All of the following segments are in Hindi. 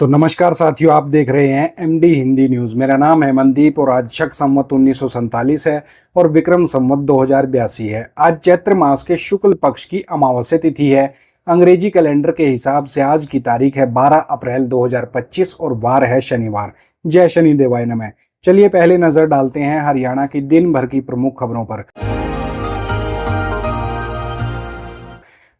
तो नमस्कार साथियों, आप देख रहे हैं एमडी हिंदी न्यूज। मेरा नाम है मनदीप और आज शक संवत 1947 है और विक्रम संवत 2082 है। आज चैत्र मास के शुक्ल पक्ष की अमावस्या तिथि है। अंग्रेजी कैलेंडर के हिसाब से आज की तारीख है 12 अप्रैल 2025 और वार है शनिवार। जय शनि देवाय नमः। चलिए पहले नजर डालते हैं हरियाणा की दिन भर की प्रमुख खबरों पर।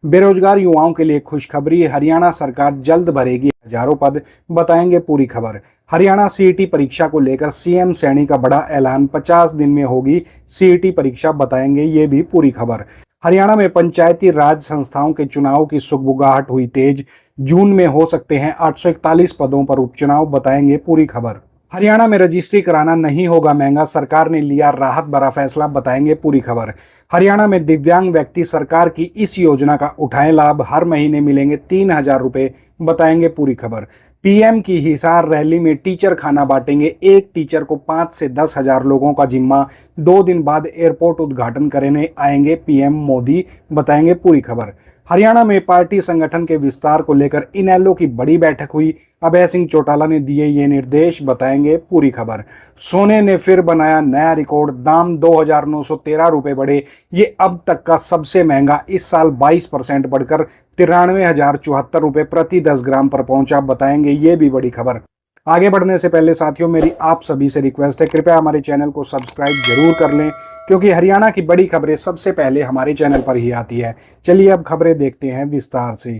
बेरोजगार युवाओं के लिए खुशखबरी, हरियाणा सरकार जल्द भरेगी हजारों पद, बताएंगे पूरी खबर। हरियाणा सीईटी परीक्षा को लेकर सीएम सैनी का बड़ा ऐलान, 50 दिन में होगी सीईटी परीक्षा, बताएंगे ये भी पूरी खबर। हरियाणा में पंचायती राज संस्थाओं के चुनाव की सुगबुगाहट हुई तेज, जून में हो सकते हैं 841 पदों पर उपचुनाव, बताएंगे पूरी खबर। हरियाणा में रजिस्ट्री कराना नहीं होगा महंगा, सरकार ने लिया राहत भरा फैसला, बताएंगे पूरी खबर। हरियाणा में दिव्यांग व्यक्ति सरकार की इस योजना का उठाएं लाभ, हर महीने मिलेंगे 3000 रुपए, बताएंगे पूरी खबर। पीएम की हिसार रैली में टीचर खाना बांटेंगे, एक टीचर को 5 से 10 हजार लोगों का जिम्मा, 2 दिन बाद एयरपोर्ट उद्घाटन करने आएंगे पीएम मोदी, बताएंगे पूरी खबर। हरियाणा में पार्टी संगठन के विस्तार को लेकर इनेलो की बड़ी बैठक हुई, अभय सिंह चौटाला ने दिए ये निर्देश, बताएंगे पूरी खबर। सोने ने फिर बनाया नया रिकॉर्ड, दाम 2913 रुपए बढ़े, ये अब तक का सबसे महंगा, इस साल 22% बढ़कर 93,074 रुपए प्रति 10 ग्राम पर पहुंचा, बताएंगे ये भी बड़ी खबर। आगे बढ़ने से पहले साथियों, मेरी आप सभी से रिक्वेस्ट है, कृपया हमारे चैनल को सब्सक्राइब जरूर कर लें, क्योंकि हरियाणा की बड़ी खबरें सबसे पहले हमारे चैनल पर ही आती है। चलिए अब खबरें देखते हैं विस्तार से।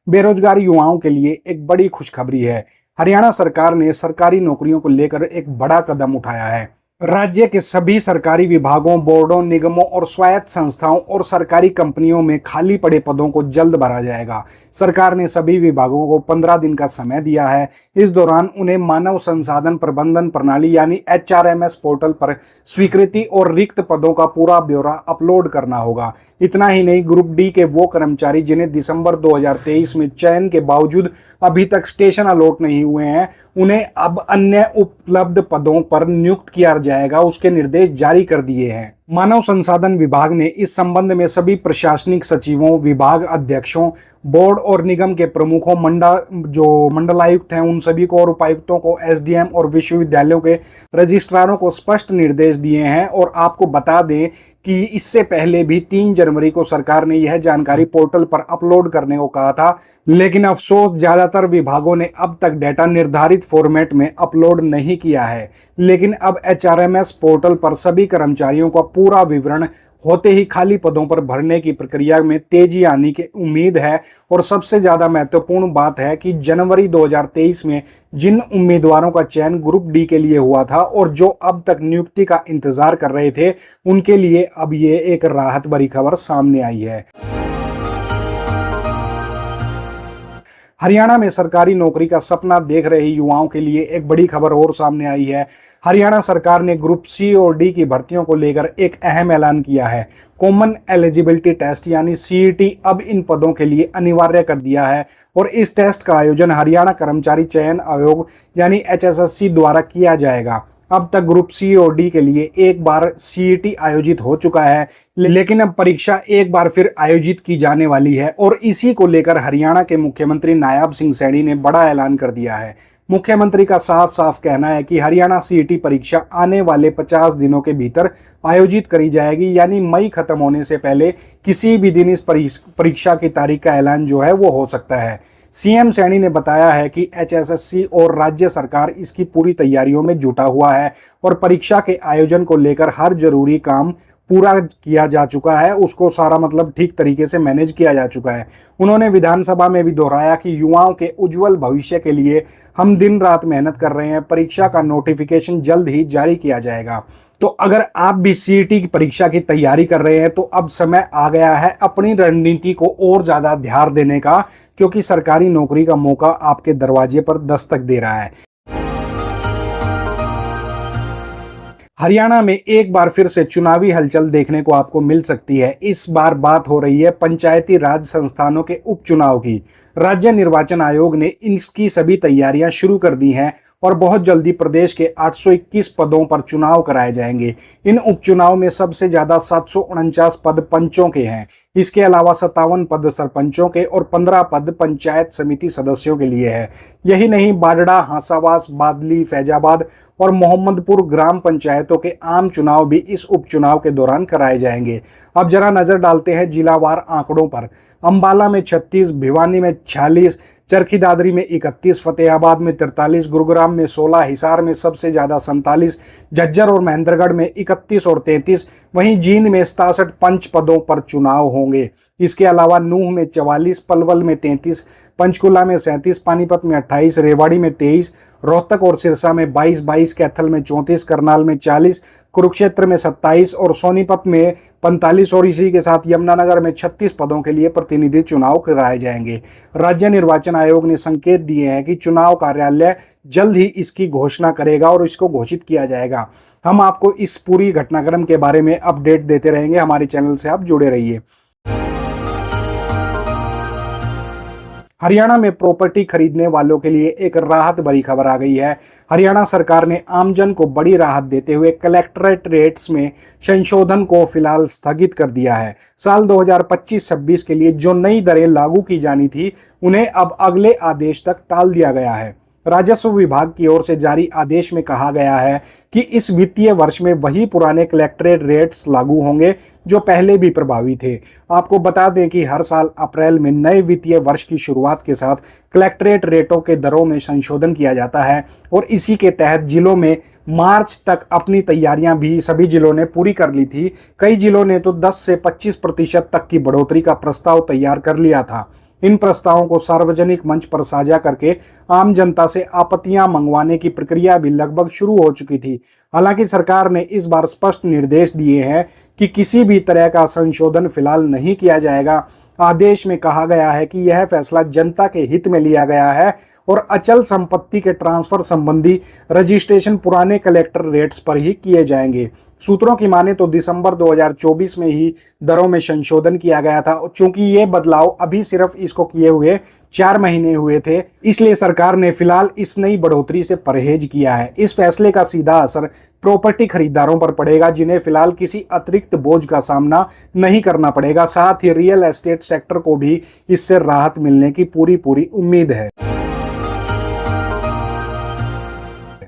बेरोजगार युवाओं के लिए एक बड़ी खुशखबरी है। हरियाणा सरकार ने सरकारी नौकरियों को लेकर एक बड़ा कदम उठाया है। राज्य के सभी सरकारी विभागों, बोर्डों, निगमों और स्वायत्त संस्थाओं और सरकारी कंपनियों में खाली पड़े पदों को जल्द भरा जाएगा। सरकार ने सभी विभागों को 15 दिन का समय दिया है। इस दौरान उन्हें मानव संसाधन प्रबंधन प्रणाली यानी HRMS पोर्टल पर स्वीकृति और रिक्त पदों का पूरा ब्यौरा अपलोड करना होगा। इतना ही नहीं, ग्रुप डी के वो कर्मचारी जिन्हें दिसंबर 2023 में चयन के बावजूद अभी तक स्टेशन अलॉट नहीं हुए हैं, उन्हें अब अन्य उपलब्ध पदों पर नियुक्त किया जाएगा, उसके निर्देश जारी कर दिए हैं। मानव संसाधन विभाग ने इस संबंध में सभी प्रशासनिक सचिवों, विभाग अध्यक्षों, बोर्ड और निगम के प्रमुखों, मंडलायुक्त हैं उन सभी को और उपायुक्तों को, एसडीएम और विश्वविद्यालयों के रजिस्ट्रारों को स्पष्ट निर्देश दिए हैं। और आपको बता दें कि इससे पहले भी 3 जनवरी को सरकार ने यह जानकारी पोर्टल पर अपलोड करने को कहा था, लेकिन अफसोस ज्यादातर विभागों ने अब तक डेटा निर्धारित फॉर्मेट में अपलोड नहीं किया है। लेकिन अब HRMS पोर्टल पर सभी कर्मचारियों का पूरा विवरण होते ही खाली पदों पर भरने की प्रक्रिया में तेजी आने की उम्मीद है। और सबसे ज्यादा महत्वपूर्ण बात है कि जनवरी 2023 में जिन उम्मीदवारों का चयन ग्रुप डी के लिए हुआ था और जो अब तक नियुक्ति का इंतजार कर रहे थे, उनके लिए अब ये एक राहत भरी खबर सामने आई है। हरियाणा में सरकारी नौकरी का सपना देख रहे युवाओं के लिए एक बड़ी खबर और सामने आई है। हरियाणा सरकार ने ग्रुप सी और डी की भर्तियों को लेकर एक अहम ऐलान किया है। कॉमन एलिजिबिलिटी टेस्ट यानी सीईटी अब इन पदों के लिए अनिवार्य कर दिया है और इस टेस्ट का आयोजन हरियाणा कर्मचारी चयन आयोग यानी HSSC द्वारा किया जाएगा। अब तक ग्रुप सी और डी के लिए एक बार सीईटी आयोजित हो चुका है, लेकिन अब परीक्षा एक बार फिर आयोजित की जाने वाली है और इसी को लेकर हरियाणा के मुख्यमंत्री नायब सिंह सैनी ने बड़ा ऐलान कर दिया है। मुख्यमंत्री का साफ साफ कहना है कि हरियाणा सीईटी परीक्षा आने वाले 50 दिनों के भीतर आयोजित करी जाएगी, यानी मई खत्म होने से पहले किसी भी दिन इस परीक्षा की तारीख का ऐलान जो है वो हो सकता है। सीएम सैनी ने बताया है कि HSSC और राज्य सरकार इसकी पूरी तैयारियों में जुटा हुआ है और परीक्षा के आयोजन को लेकर हर जरूरी काम पूरा किया जा चुका है, उसको सारा मतलब ठीक तरीके से मैनेज किया जा चुका है। उन्होंने विधानसभा में भी दोहराया कि युवाओं के उज्जवल भविष्य के लिए हम दिन रात मेहनत कर रहे हैं, परीक्षा का नोटिफिकेशन जल्द ही जारी किया जाएगा। तो अगर आप भी सीईटी की परीक्षा की तैयारी कर रहे हैं तो अब समय आ गया है अपनी रणनीति को और ज्यादा ध्यान देने का, क्योंकि सरकारी नौकरी का मौका आपके दरवाजे पर दस्तक दे रहा है। हरियाणा में एक बार फिर से चुनावी हलचल देखने को आपको मिल सकती है। इस बार बात हो रही है पंचायती राज संस्थानों के उपचुनाव की। राज्य निर्वाचन आयोग ने इसकी सभी तैयारियां शुरू कर दी हैं और बहुत जल्दी प्रदेश के 821 पदों पर चुनाव कराए जाएंगे। इन उपचुनाव में सबसे ज्यादा 749 पद पंचों के हैं। इसके अलावा 57 पद सरपंचों के और 15 पद पंचायत समिति सदस्यों के लिए है। यही नहीं, बाडड़ा, हासावास, बादली, फैजाबाद और मोहम्मदपुर ग्राम पंचायतों के आम चुनाव भी इस उपचुनाव के दौरान कराए जाएंगे। अब जरा नजर डालते हैं जिलावार आंकड़ों पर। अंबाला में 36, भिवानी में 46, चरखी दादरी में 31, फतेहाबाद में 43, गुरुग्राम में 16, हिसार में सबसे ज्यादा 47, झज्जर और महेंद्रगढ़ में 31 और 33, वहीं जींद में 67 पंच पदों पर चुनाव होंगे। इसके अलावा नूह में 44, पलवल में 33, पंचकुला में 37, पानीपत में 28, रेवाड़ी में 23, रोहतक और सिरसा में 22, कैथल में 34, करनाल में 40, कुरुक्षेत्र में 27 और सोनीपत में 45 और इसी के साथ यमुनानगर में 36 पदों के लिए प्रतिनिधि चुनाव कराए जाएंगे। राज्य निर्वाचन आयोग ने संकेत दिए हैं कि चुनाव कार्यालय जल्द ही इसकी घोषणा करेगा और इसको घोषित किया जाएगा। हम आपको इस पूरी घटनाक्रम के बारे में अपडेट देते रहेंगे। हमारे चैनल से आप जुड़े रहिए। हरियाणा में प्रॉपर्टी खरीदने वालों के लिए एक राहत भरी खबर आ गई है। हरियाणा सरकार ने आमजन को बड़ी राहत देते हुए कलेक्ट्रेट रेट्स में संशोधन को फिलहाल स्थगित कर दिया है। साल 2025-26 के लिए जो नई दरें लागू की जानी थी, उन्हें अब अगले आदेश तक टाल दिया गया है। राजस्व विभाग की ओर से जारी आदेश में कहा गया है कि इस वित्तीय वर्ष में वही पुराने कलेक्ट्रेट रेट्स लागू होंगे जो पहले भी प्रभावी थे। आपको बता दें कि हर साल अप्रैल में नए वित्तीय वर्ष की शुरुआत के साथ कलेक्ट्रेट रेटों के दरों में संशोधन किया जाता है और इसी के तहत जिलों में मार्च तक अपनी तैयारियां भी सभी जिलों ने पूरी कर ली थी। कई जिलों ने तो 10 से 25% तक की बढ़ोतरी का प्रस्ताव तैयार कर लिया था। इन प्रस्तावों को सार्वजनिक मंच पर साझा करके आम जनता से आपत्तियां मंगवाने की प्रक्रिया भी लगभग शुरू हो चुकी थी। हालांकि सरकार ने इस बार स्पष्ट निर्देश दिए हैं कि किसी भी तरह का संशोधन फिलहाल नहीं किया जाएगा। आदेश में कहा गया है कि यह फैसला जनता के हित में लिया गया है और अचल संपत्ति के ट्रांसफर संबंधी रजिस्ट्रेशन पुराने कलेक्टर रेट्स पर ही किए जाएंगे। सूत्रों की माने तो दिसंबर 2024 में ही दरों में संशोधन किया गया था। चूंकि ये बदलाव अभी सिर्फ इसको किए हुए 4 महीने हुए थे, इसलिए सरकार ने फिलहाल इस नई बढ़ोतरी से परहेज किया है। इस फैसले का सीधा असर प्रॉपर्टी खरीदारों पर पड़ेगा, जिन्हें फिलहाल किसी अतिरिक्त बोझ का सामना नहीं करना पड़ेगा। साथ ही रियल एस्टेट सेक्टर को भी इससे राहत मिलने की पूरी उम्मीद है।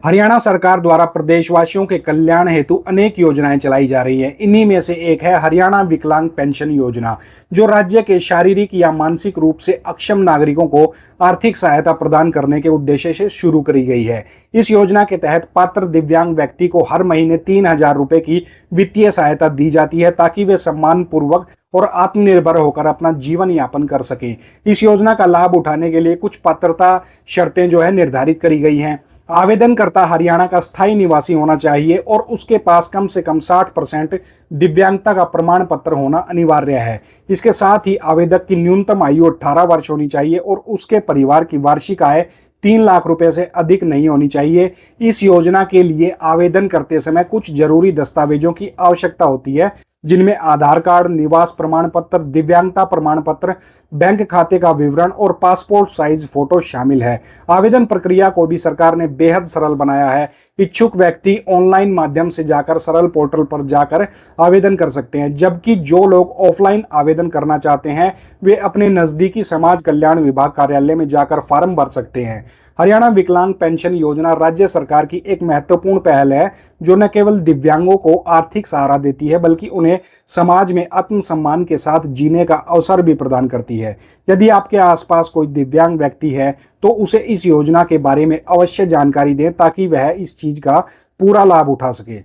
हरियाणा सरकार द्वारा प्रदेशवासियों के कल्याण हेतु अनेक योजनाएं चलाई जा रही हैं। इन्हीं में से एक है हरियाणा विकलांग पेंशन योजना, जो राज्य के शारीरिक या मानसिक रूप से अक्षम नागरिकों को आर्थिक सहायता प्रदान करने के उद्देश्य से शुरू करी गई है। इस योजना के तहत पात्र दिव्यांग व्यक्ति को हर महीने 3,000 रुपए की वित्तीय सहायता दी जाती है, ताकि वे सम्मान पूर्वक और आत्मनिर्भर होकर अपना जीवन यापन कर सके। इस योजना का लाभ उठाने के लिए कुछ पात्रता शर्तें जो है निर्धारित करी गई हैं। आवेदनकर्ता हरियाणा का स्थायी निवासी होना चाहिए और उसके पास कम से कम 60% दिव्यांगता का प्रमाण पत्र होना अनिवार्य है। इसके साथ ही आवेदक की न्यूनतम आयु 18 वर्ष होनी चाहिए और उसके परिवार की वार्षिक आय 3 लाख रुपए से अधिक नहीं होनी चाहिए। इस योजना के लिए आवेदन करते समय कुछ जरूरी दस्तावेजों की आवश्यकता होती है, जिनमें आधार कार्ड, निवास प्रमाण पत्र, दिव्यांगता प्रमाण पत्र, बैंक खाते का विवरण और पासपोर्ट साइज फोटो शामिल है। आवेदन प्रक्रिया को भी सरकार ने बेहद सरल बनाया है। इच्छुक व्यक्ति ऑनलाइन माध्यम से जाकर सरल पोर्टल पर जाकर आवेदन कर सकते हैं, जबकि जो लोग ऑफलाइन आवेदन करना चाहते हैं वे अपने नजदीकी समाज कल्याण विभाग कार्यालय में जाकर फॉर्म भर सकते हैं। हरियाणा विकलांग पेंशन योजना राज्य सरकार की एक महत्वपूर्ण पहल है, जो न केवल दिव्यांगों को आर्थिक सहारा देती है, बल्कि उन्हें समाज में आत्मसम्मान के साथ जीने का अवसर भी प्रदान करती है। यदि आपके आसपास कोई दिव्यांग व्यक्ति है तो उसे इस योजना के बारे में अवश्य जानकारी दें, ताकि वह इस चीज का पूरा लाभ उठा सके।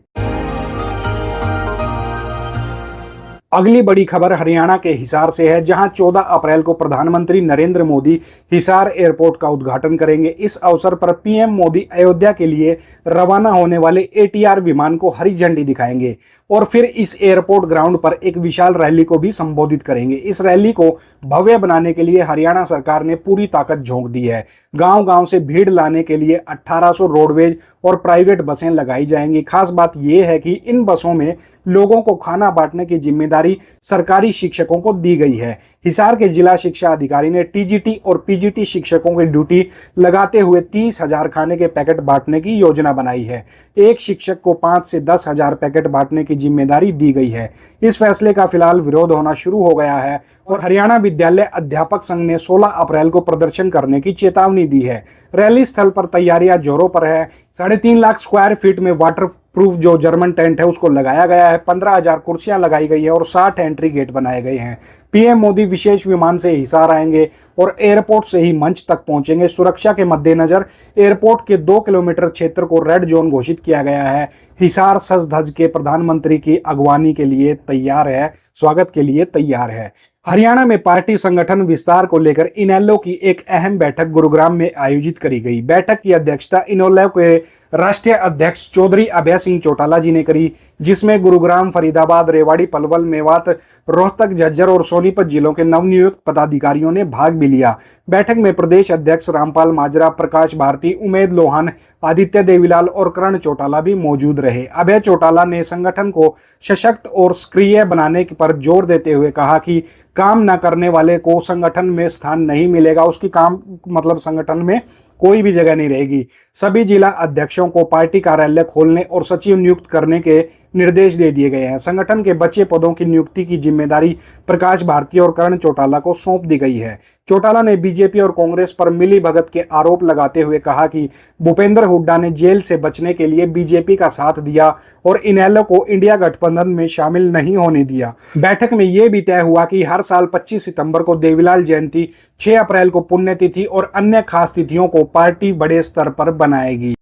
अगली बड़ी खबर हरियाणा के हिसार से है, जहां 14 अप्रैल को प्रधानमंत्री नरेंद्र मोदी हिसार एयरपोर्ट का उद्घाटन करेंगे। इस अवसर पर पीएम मोदी अयोध्या के लिए रवाना होने वाले एटीआर विमान को हरी झंडी दिखाएंगे और फिर इस एयरपोर्ट ग्राउंड पर एक विशाल रैली को भी संबोधित करेंगे। इस रैली को भव्य बनाने के लिए हरियाणा सरकार ने पूरी ताकत झोंक दी है। गांव गांव से भीड़ लाने के लिए 1800 रोडवेज और प्राइवेट बसें लगाई जाएंगी। खास बात यह है कि इन बसों में लोगों को खाना बांटने की जिम्मेदारी सरकारी शिक्षकों को दी गई है। हिसार के जिला शिक्षा अधिकारी ने टीजीटी और पीजीटी शिक्षकों की ड्यूटी लगाते हुए 30,000 खाने के पैकेट बांटने की योजना बनाई है। एक शिक्षक को 5 से 10,000 पैकेट बांटने की जिम्मेदारी दी गई है। इस फैसले का फिलहाल विरोध होना शुरू हो गया है और हरियाणा विद्यालय अध्यापक संघ ने 16 अप्रैल को प्रदर्शन करने की चेतावनी दी है। रैली स्थल पर तैयारियां जोरों पर है। 3.5 लाख स्क्वायर फीट में वाटर प्रूफ जो जर्मन टेंट है उसको लगाया गया है। 15,000 कुर्सियां लगाई गई है और 60 एंट्री गेट बनाए गए हैं। पीएम मोदी विशेष विमान से हिसार आएंगे और एयरपोर्ट से ही मंच तक पहुंचेंगे। सुरक्षा के मद्देनजर एयरपोर्ट के 2 किलोमीटर क्षेत्र को रेड जोन घोषित किया गया है। हिसार सज धज के प्रधानमंत्री की अगवानी के लिए तैयार है, स्वागत के लिए तैयार है। हरियाणा में पार्टी संगठन विस्तार को लेकर इनेलो की एक अहम बैठक गुरुग्राम में आयोजित करी गई। बैठक की अध्यक्षता इनेलो के राष्ट्रीय अध्यक्ष चौधरी अभय सिंह चौटाला जी ने करी, जिसमें गुरुग्राम, फरीदाबाद, रेवाड़ी, पलवल, मेवात, रोहतक, झज्जर और सोनीपत जिलों के नवनियुक्त पदाधिकारियों ने भाग भी लिया। बैठक में प्रदेश अध्यक्ष रामपाल माजरा, प्रकाश भारती, उमेद लोहान, आदित्य देवीलाल और करण चौटाला भी मौजूद रहे। अभय चौटाला ने संगठन को सशक्त और सक्रिय बनाने पर जोर देते हुए कहा कि काम न करने वाले को संगठन में स्थान नहीं मिलेगा। उसकी काम मतलब संगठन में कोई भी जगह नहीं रहेगी। सभी जिला अध्यक्षों को पार्टी कार्यालय खोलने और सचिव नियुक्त करने के निर्देश दे दिए गए हैं। संगठन के बचे पदों की नियुक्ति की जिम्मेदारी प्रकाश भारती और करण चौटाला को सौंप दी गई है। चौटाला ने बीजेपी और कांग्रेस पर मिली भगत के आरोप लगाते हुए कहा कि भूपेंद्र हुड्डा ने जेल से बचने के लिए बीजेपी का साथ दिया और इनेलो को इंडिया गठबंधन में शामिल नहीं होने दिया। बैठक में यह भी तय हुआ कि हर साल 25 सितंबर को देवीलाल जयंती, 6 अप्रैल को पुण्यतिथि और अन्य खास तिथियों को पार्टी बड़े स्तर पर बनाएगी।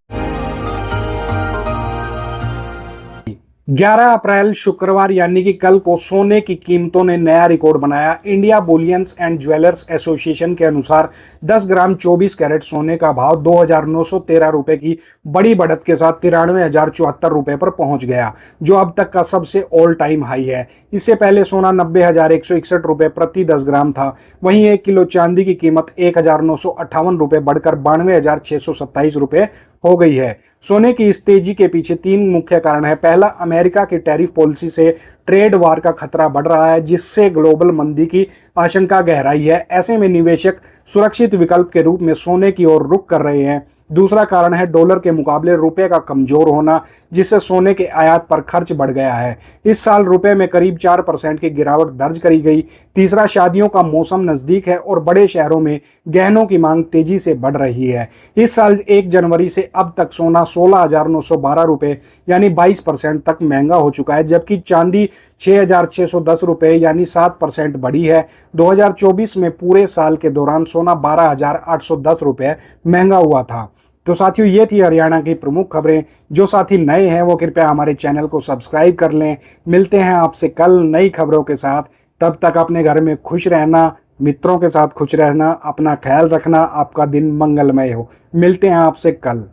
11 अप्रैल शुक्रवार यानी कि कल को सोने की कीमतों ने नया रिकॉर्ड बनाया। India bullions and jewellers association के अनुसार 10 ग्राम 24 कैरेट सोने का भाव 2,913 रुपए की बड़ी बढ़त के साथ 93,074 रुपए पर पहुंच गया, जो अब तक का सबसे ऑल टाइम हाई है। इससे पहले सोना 90,161 रुपए प्रति 10 ग्राम था। वहीं 1 किलो चांदी की कीमत 1,958 रुपए बढ़कर 92,627 रुपए हो गई है। सोने की इस तेजी के पीछे 3 मुख्य कारण है। पहला, अमेरिका की टैरिफ पॉलिसी से ट्रेड वार का खतरा बढ़ रहा है, जिससे ग्लोबल मंदी की आशंका गहराई है। ऐसे में निवेशक सुरक्षित विकल्प के रूप में सोने की ओर रुख कर रहे हैं। दूसरा कारण है डॉलर के मुकाबले रुपए का कमजोर होना, जिससे सोने के आयात पर खर्च बढ़ गया है। इस साल रुपए में करीब 4% की गिरावट दर्ज करी गई। तीसरा, शादियों का मौसम नजदीक है और बड़े शहरों में गहनों की मांग तेजी से बढ़ रही है। इस साल 1 जनवरी से अब तक सोना 16,912 रुपए यानी 22% तक महंगा हो चुका है, जबकि चांदी 6,610 रुपए यानी 7% बढ़ी है। 2024 में पूरे साल के दौरान सोना 12,810 रुपए महंगा हुआ था। तो साथियों, ये थी हरियाणा की प्रमुख खबरें। जो साथी नए हैं वो कृपया हमारे चैनल को सब्सक्राइब कर लें। मिलते हैं आपसे कल नई खबरों के साथ। तब तक अपने घर में खुश रहना, मित्रों के साथ खुश रहना, अपना ख्याल रखना। आपका दिन मंगलमय हो। मिलते हैं आपसे कल।